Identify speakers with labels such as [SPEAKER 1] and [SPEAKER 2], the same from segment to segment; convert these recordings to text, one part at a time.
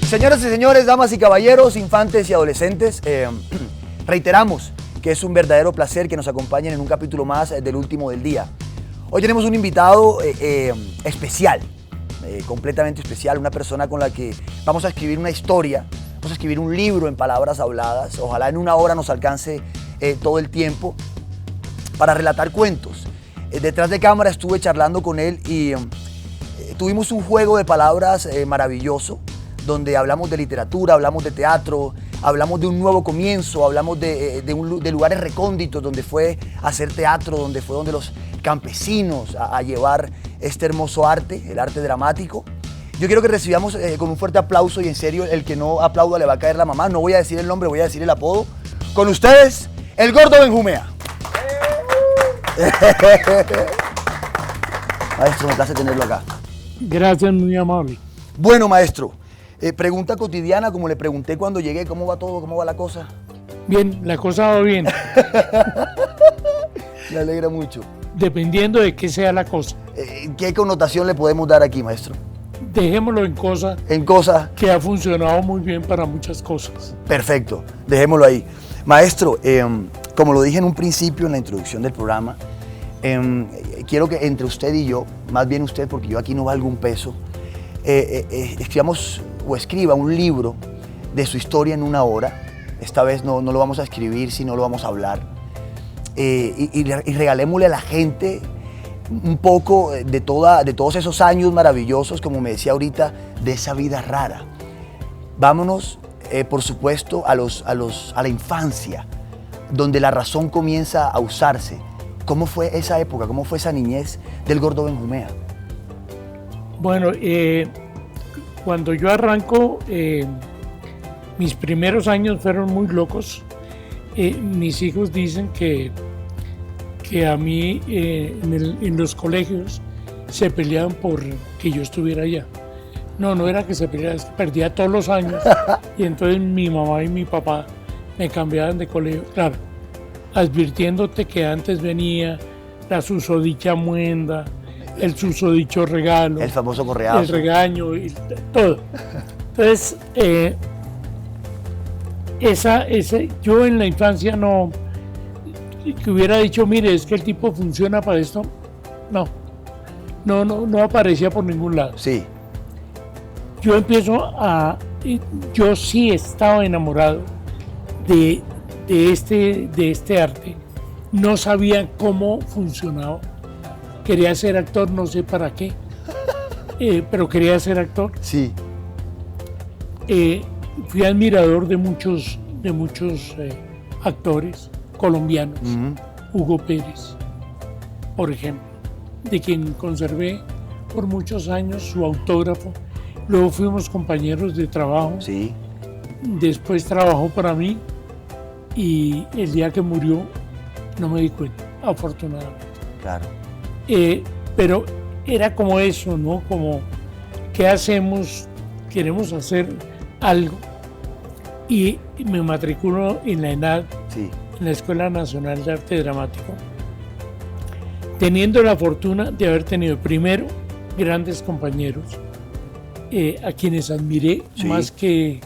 [SPEAKER 1] Señoras y señores, damas y caballeros, infantes y adolescentes, reiteramos que es un verdadero placer que nos acompañen en un capítulo más del Último del Día. Hoy tenemos un invitado especial, completamente especial, una persona con la que vamos a escribir una historia, vamos a escribir un libro en palabras habladas. Ojalá en una hora nos alcance todo el tiempo para relatar cuentos. Detrás de cámara estuve charlando con él y tuvimos un juego de palabras maravilloso, donde hablamos de literatura, hablamos de teatro, hablamos de un nuevo comienzo, hablamos de lugares recónditos donde fue a hacer teatro, donde fue donde los campesinos a llevar este hermoso arte, el arte dramático. Yo quiero que recibamos con un fuerte aplauso, y en serio, el que no aplauda le va a caer la mamá. No voy a decir el nombre, voy a decir el apodo. Con ustedes, el Gordo Benjumea. Maestro, me place tenerlo acá.
[SPEAKER 2] Gracias, muy amable.
[SPEAKER 1] Bueno, maestro, pregunta cotidiana, como le pregunté cuando llegué, ¿cómo va todo? ¿Cómo va la cosa?
[SPEAKER 2] Bien, la cosa va bien.
[SPEAKER 1] Me alegra mucho.
[SPEAKER 2] Dependiendo de qué sea la cosa.
[SPEAKER 1] ¿Qué connotación le podemos dar aquí, maestro?
[SPEAKER 2] Dejémoslo en cosa.
[SPEAKER 1] En cosa.
[SPEAKER 2] Que ha funcionado muy bien para muchas cosas.
[SPEAKER 1] Perfecto, dejémoslo ahí. Maestro, como lo dije en un principio en la introducción del programa, quiero que entre usted y yo, más bien usted porque yo aquí no valgo un peso, escribamos o escriba un libro de su historia en una hora. Esta vez no lo vamos a escribir, sino lo vamos a hablar. Y regalémosle a la gente un poco de todos esos años maravillosos, como me decía ahorita, de esa vida rara. Vámonos, por supuesto, a la infancia, donde la razón comienza a usarse. ¿Cómo fue esa época? ¿Cómo fue esa niñez del Gordo Benjumea?
[SPEAKER 2] Bueno, cuando yo arranco, mis primeros años fueron muy locos. Mis hijos dicen que a mí en los colegios se peleaban por que yo estuviera allá. No era que se peleara, es que perdía todos los años y entonces mi mamá y mi papá me cambiaban de colegio, claro, advirtiéndote que antes venía la susodicha muenda, el susodicho regalo,
[SPEAKER 1] el famoso correazo,
[SPEAKER 2] el regaño y todo. Entonces, yo en la infancia no, que hubiera dicho, mire, es que el tipo funciona para esto, no aparecía por ningún lado.
[SPEAKER 1] Sí.
[SPEAKER 2] Yo sí estaba enamorado de este arte, no sabía cómo funcionaba, quería ser actor, no sé para qué, pero quería ser actor.
[SPEAKER 1] Sí.
[SPEAKER 2] Fui admirador de muchos actores colombianos, Hugo Pérez, por ejemplo, de quien conservé por muchos años su autógrafo. Luego fuimos compañeros de trabajo.
[SPEAKER 1] Sí.
[SPEAKER 2] Después trabajó para mí y el día que murió no me di cuenta, afortunadamente.
[SPEAKER 1] Claro.
[SPEAKER 2] Pero era como eso, ¿no? Como, ¿qué hacemos? Queremos hacer algo. Y me matriculo en la ENAD, sí, en la Escuela Nacional de Arte Dramático, teniendo la fortuna de haber tenido primero grandes compañeros, a quienes admiré, sí, más que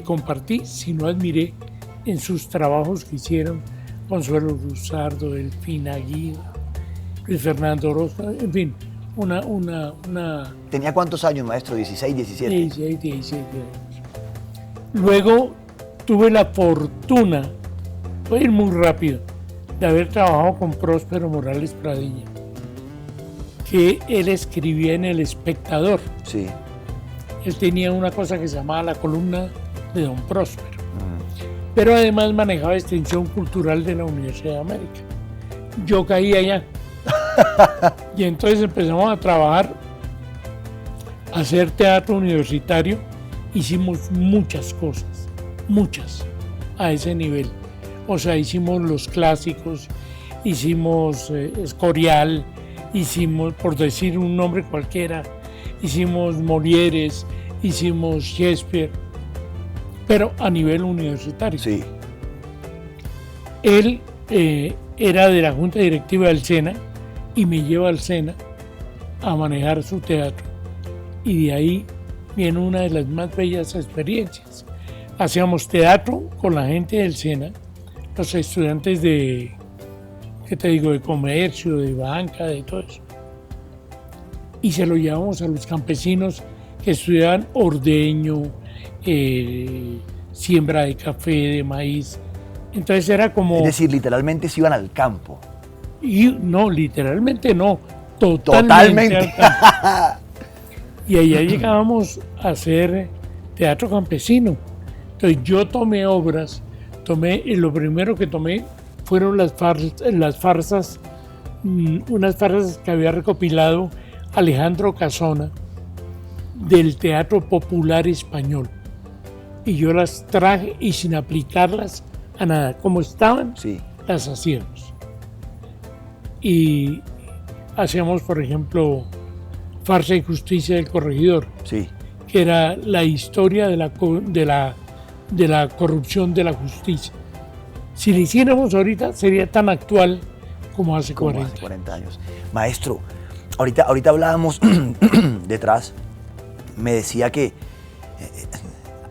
[SPEAKER 2] compartí, sino admiré en sus trabajos que hicieron: Consuelo Luzardo, Delfina Aguirre, Luis Fernando Orozco, en fin, una...
[SPEAKER 1] ¿Tenía cuántos años, maestro? ¿16, 17?
[SPEAKER 2] 17 años. Luego tuve la fortuna, voy a ir muy rápido, de haber trabajado con Próspero Morales Pradilla, que él escribía en El Espectador.
[SPEAKER 1] Sí.
[SPEAKER 2] Él tenía una cosa que se llamaba la columna de Don Próspero, pero además manejaba extensión cultural de la Universidad de América. Yo caí allá y entonces empezamos a trabajar, a hacer teatro universitario. Hicimos muchas cosas, muchas, a ese nivel. O sea, hicimos los clásicos, hicimos Escorial, hicimos, por decir un nombre cualquiera, hicimos Molières, hicimos Shakespeare, pero a nivel universitario.
[SPEAKER 1] Sí.
[SPEAKER 2] Él era de la junta directiva del SENA y me lleva al SENA a manejar su teatro. Y de ahí y en una de las más bellas experiencias. Hacíamos teatro con la gente del SENA, los estudiantes de, ¿qué te digo?, de comercio, de banca, de todo eso. Y se lo llevamos a los campesinos que estudiaban ordeño, siembra de café, de maíz. Entonces era como...
[SPEAKER 1] Es decir, literalmente se iban al campo.
[SPEAKER 2] Y no, literalmente no, totalmente. Al campo. Y allá llegábamos a hacer teatro campesino. Entonces yo tomé obras, y lo primero que tomé fueron las farsas, unas farsas que había recopilado Alejandro Casona del Teatro Popular Español. Y yo las traje y sin aplicarlas a nada, como estaban,
[SPEAKER 1] Sí.
[SPEAKER 2] las hacíamos. Y hacíamos, por ejemplo, Farsa y Justicia del Corregidor,
[SPEAKER 1] Sí.
[SPEAKER 2] que era la historia de la corrupción de la justicia. Si lo hiciéramos ahorita, sería tan actual como hace 40.
[SPEAKER 1] Hace 40 años. Maestro, ahorita hablábamos detrás, me decía que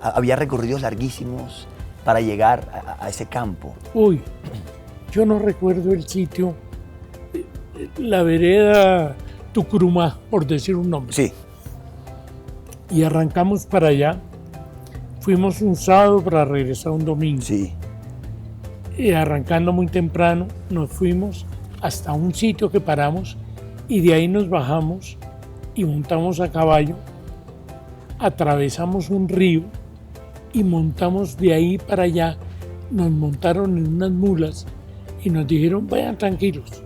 [SPEAKER 1] había recorridos larguísimos para llegar a ese campo.
[SPEAKER 2] Uy, yo no recuerdo el sitio, la vereda Tucurumá, por decir un nombre.
[SPEAKER 1] Sí.
[SPEAKER 2] Y arrancamos para allá. Fuimos un sábado para regresar un domingo.
[SPEAKER 1] Sí.
[SPEAKER 2] Y arrancando muy temprano, nos fuimos hasta un sitio que paramos y de ahí nos bajamos y montamos a caballo, atravesamos un río y montamos de ahí para allá. Nos montaron en unas mulas y nos dijeron, vayan tranquilos.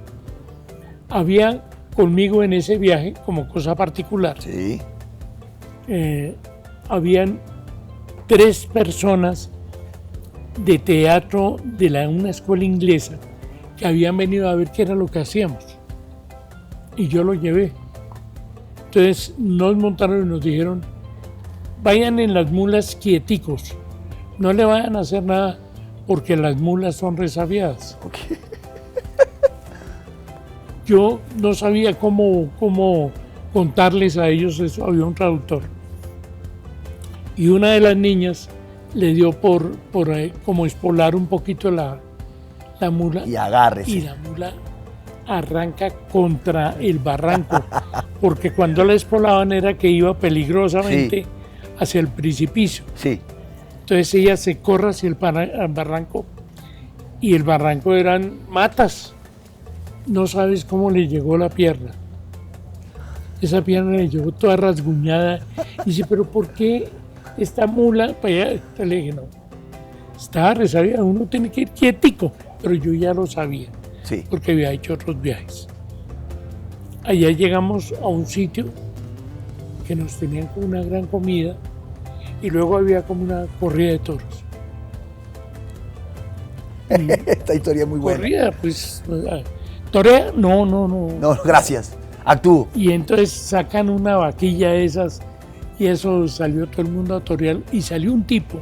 [SPEAKER 2] Había conmigo en ese viaje, como cosa particular,
[SPEAKER 1] Sí.
[SPEAKER 2] habían 3 personas de teatro de una escuela inglesa que habían venido a ver qué era lo que hacíamos. Y yo lo llevé. Entonces nos montaron y nos dijeron, vayan en las mulas quieticos, no le vayan a hacer nada porque las mulas son resabiadas.
[SPEAKER 1] Okay.
[SPEAKER 2] Yo no sabía cómo contarles a ellos eso, había un traductor. Y una de las niñas le dio por como espolar un poquito la mula.
[SPEAKER 1] Y agárrese.
[SPEAKER 2] Y la mula arranca contra el barranco, porque cuando la espolaban era que iba peligrosamente hacia el precipicio.
[SPEAKER 1] Sí.
[SPEAKER 2] Entonces ella se corre hacia el barranco y el barranco eran matas. No sabes cómo le llegó la pierna. Esa pierna le llegó toda rasguñada. Y dice, pero ¿por qué esta mula para allá? Entonces le dije, no, estaba resabida, uno tiene que ir quietico. Pero yo ya lo sabía,
[SPEAKER 1] Sí.
[SPEAKER 2] porque había hecho otros viajes. Allá llegamos a un sitio que nos tenían con una gran comida y luego había como una corrida de toros.
[SPEAKER 1] Esta historia es muy buena.
[SPEAKER 2] Corrida, pues, torea, no.
[SPEAKER 1] No, gracias. Actúo.
[SPEAKER 2] Y entonces sacan una vaquilla de esas y eso salió todo el mundo a torear y salió un tipo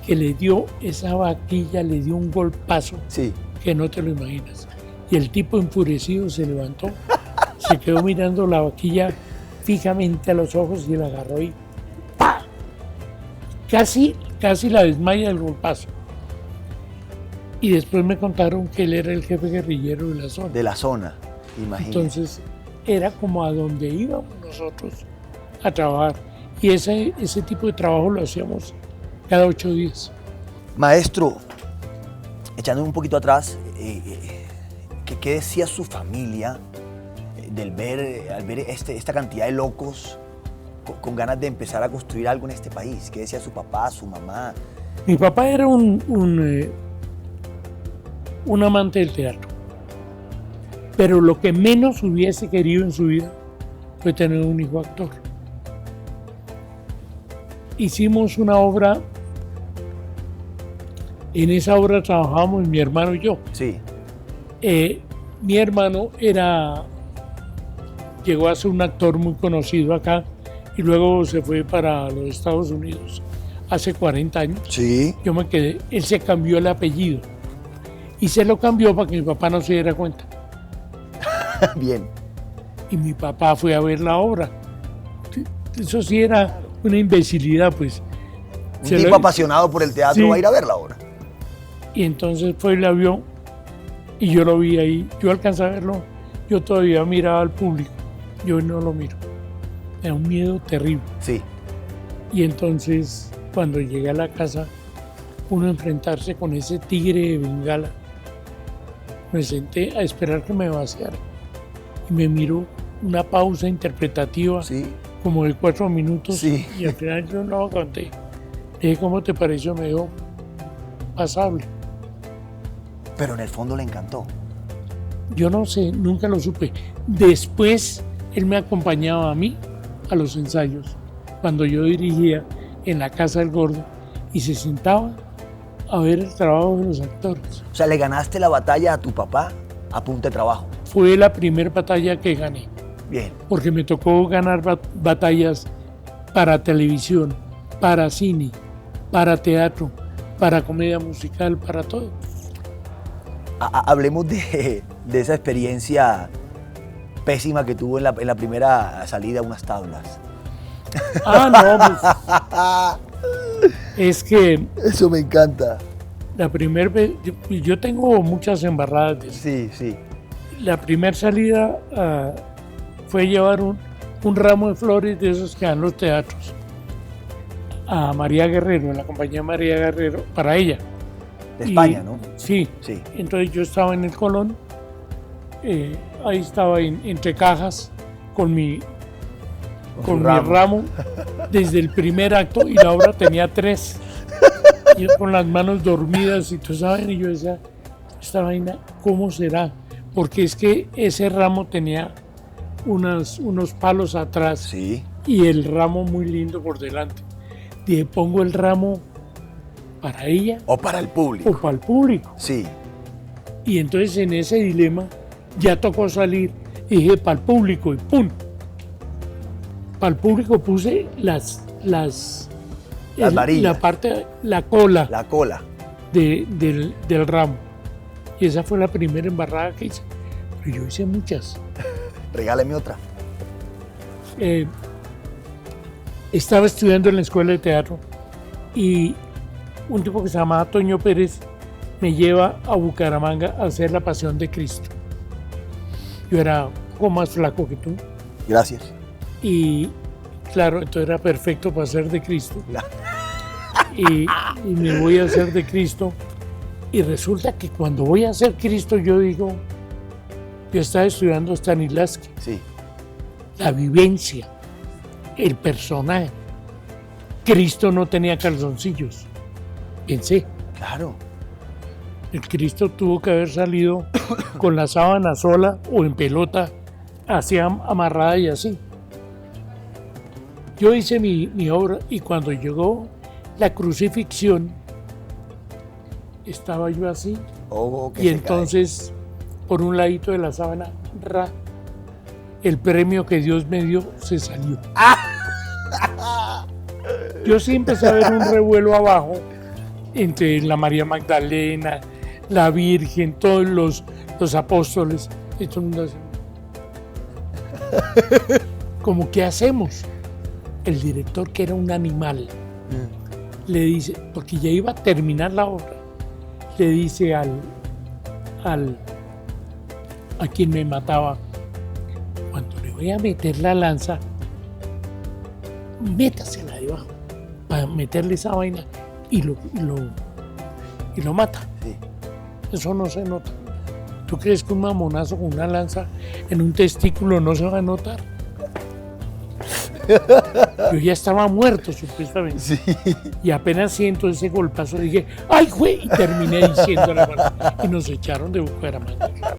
[SPEAKER 2] que le dio esa vaquilla, le dio un golpazo
[SPEAKER 1] Sí.
[SPEAKER 2] que no te lo imaginas. Y el tipo enfurecido se levantó, se quedó mirando la vaquilla fijamente a los ojos y la agarró y ¡pah! Casi la desmaya del golpazo. Y después me contaron que él era el jefe guerrillero de la zona.
[SPEAKER 1] De la zona, imagínate.
[SPEAKER 2] Entonces era como a donde íbamos nosotros a trabajar. Y ese tipo de trabajo lo hacíamos cada 8 días.
[SPEAKER 1] Maestro, echando un poquito atrás, ¿qué decía su familia al ver esta cantidad de locos con ganas de empezar a construir algo en este país? ¿Qué decía su papá, su mamá?
[SPEAKER 2] Mi papá era un amante del teatro, pero lo que menos hubiese querido en su vida fue tener un hijo actor. Hicimos una obra, en esa obra trabajábamos mi hermano y yo.
[SPEAKER 1] Sí.
[SPEAKER 2] Mi hermano llegó a ser un actor muy conocido acá y luego se fue para los Estados Unidos hace 40 años.
[SPEAKER 1] Sí.
[SPEAKER 2] Yo me quedé, él se cambió el apellido y se lo cambió para que mi papá no se diera cuenta.
[SPEAKER 1] Bien.
[SPEAKER 2] Y mi papá fue a ver la obra. Eso sí era una imbecilidad, pues.
[SPEAKER 1] Un tipo apasionado por el teatro va a ir a ver la obra.
[SPEAKER 2] Y entonces fue y la vio, y yo lo vi ahí. Yo alcancé a verlo, yo todavía miraba al público, yo no lo miro. Era un miedo terrible.
[SPEAKER 1] Sí.
[SPEAKER 2] Y entonces, cuando llegué a la casa, uno enfrentarse con ese tigre de Bengala, me senté a esperar que me vaciara. Y me miró una pausa interpretativa,
[SPEAKER 1] Sí.
[SPEAKER 2] como de 4 minutos,
[SPEAKER 1] Sí.
[SPEAKER 2] y al final yo no lo conté. Le dije, ¿cómo te pareció? Me dijo, pasable.
[SPEAKER 1] Pero en el fondo le encantó.
[SPEAKER 2] Yo no sé, nunca lo supe. Después, él me acompañaba a mí a los ensayos, cuando yo dirigía en la Casa del Gordo, y se sentaba a ver el trabajo de los actores.
[SPEAKER 1] O sea, le ganaste la batalla a tu papá a punta de trabajo.
[SPEAKER 2] Fue la primera batalla que gané,
[SPEAKER 1] Bien.
[SPEAKER 2] porque me tocó ganar batallas para televisión, para cine, para teatro, para comedia musical, para todo.
[SPEAKER 1] Hablemos de esa experiencia pésima que tuvo en la primera salida a unas tablas.
[SPEAKER 2] Ah, no, pues. Es que
[SPEAKER 1] Eso me encanta.
[SPEAKER 2] la primera vez, yo tengo muchas embarradas de eso.
[SPEAKER 1] Sí, sí.
[SPEAKER 2] La primera salida fue llevar un ramo de flores de esos que dan los teatros a María Guerrero, en la compañía María Guerrero, para ella.
[SPEAKER 1] De España, ¿no?
[SPEAKER 2] Sí.
[SPEAKER 1] Sí.
[SPEAKER 2] Entonces yo estaba en el Colón, ahí estaba entre cajas con mi ramo desde el primer acto, y la obra tenía 3. Yo con las manos dormidas y tú sabes, y yo decía, esta vaina, ¿cómo será? Porque es que ese ramo tenía unos palos atrás,
[SPEAKER 1] Sí.
[SPEAKER 2] y el ramo muy lindo por delante. Dije, pongo el ramo para ella
[SPEAKER 1] O para el público.
[SPEAKER 2] o para el público.
[SPEAKER 1] Sí.
[SPEAKER 2] Y entonces en ese dilema ya tocó salir, y dije, para el público, y ¡pum! Para el público puse las
[SPEAKER 1] varillas.
[SPEAKER 2] la parte, la cola
[SPEAKER 1] La cola.
[SPEAKER 2] del ramo. Y esa fue la primera embarrada que hice. Pero yo hice muchas.
[SPEAKER 1] Regáleme otra.
[SPEAKER 2] Estaba estudiando en la escuela de teatro, y un tipo que se llamaba Toño Pérez me lleva a Bucaramanga a hacer La Pasión de Cristo. Yo era un poco más flaco que tú,
[SPEAKER 1] Gracias.
[SPEAKER 2] y claro, entonces era perfecto para ser de Cristo. Y me voy a hacer de Cristo, y resulta que cuando voy a ser Cristo yo digo, yo estaba estudiando Stanislavski,
[SPEAKER 1] Sí.
[SPEAKER 2] la vivencia, el personaje. Cristo no tenía calzoncillos. Pensé,
[SPEAKER 1] Claro.
[SPEAKER 2] el Cristo tuvo que haber salido con la sábana sola o en pelota, así amarrada y así. Yo hice mi obra, y cuando llegó la crucifixión, estaba yo así,
[SPEAKER 1] Oh, que
[SPEAKER 2] y
[SPEAKER 1] se
[SPEAKER 2] entonces, por un ladito de la sábana, el premio que Dios me dio se salió. Yo sí empecé a ver un revuelo abajo entre la María Magdalena, la Virgen, todos los apóstoles, y todo el mundo así. Como, ¿qué hacemos? El director, que era un animal, le dice, porque ya iba a terminar la obra, le dice a quien me mataba, cuando le voy a meter la lanza, métasela debajo, para meterle esa vaina, y lo mata.
[SPEAKER 1] Sí.
[SPEAKER 2] Eso no se nota. ¿Tú crees que un mamonazo con una lanza en un testículo no se va a notar? Yo ya estaba muerto, supuestamente.
[SPEAKER 1] Sí.
[SPEAKER 2] Y apenas siento ese golpazo, dije, ¡ay, güey! Y terminé diciendo la verdad. Y nos echaron de Bucaramanga.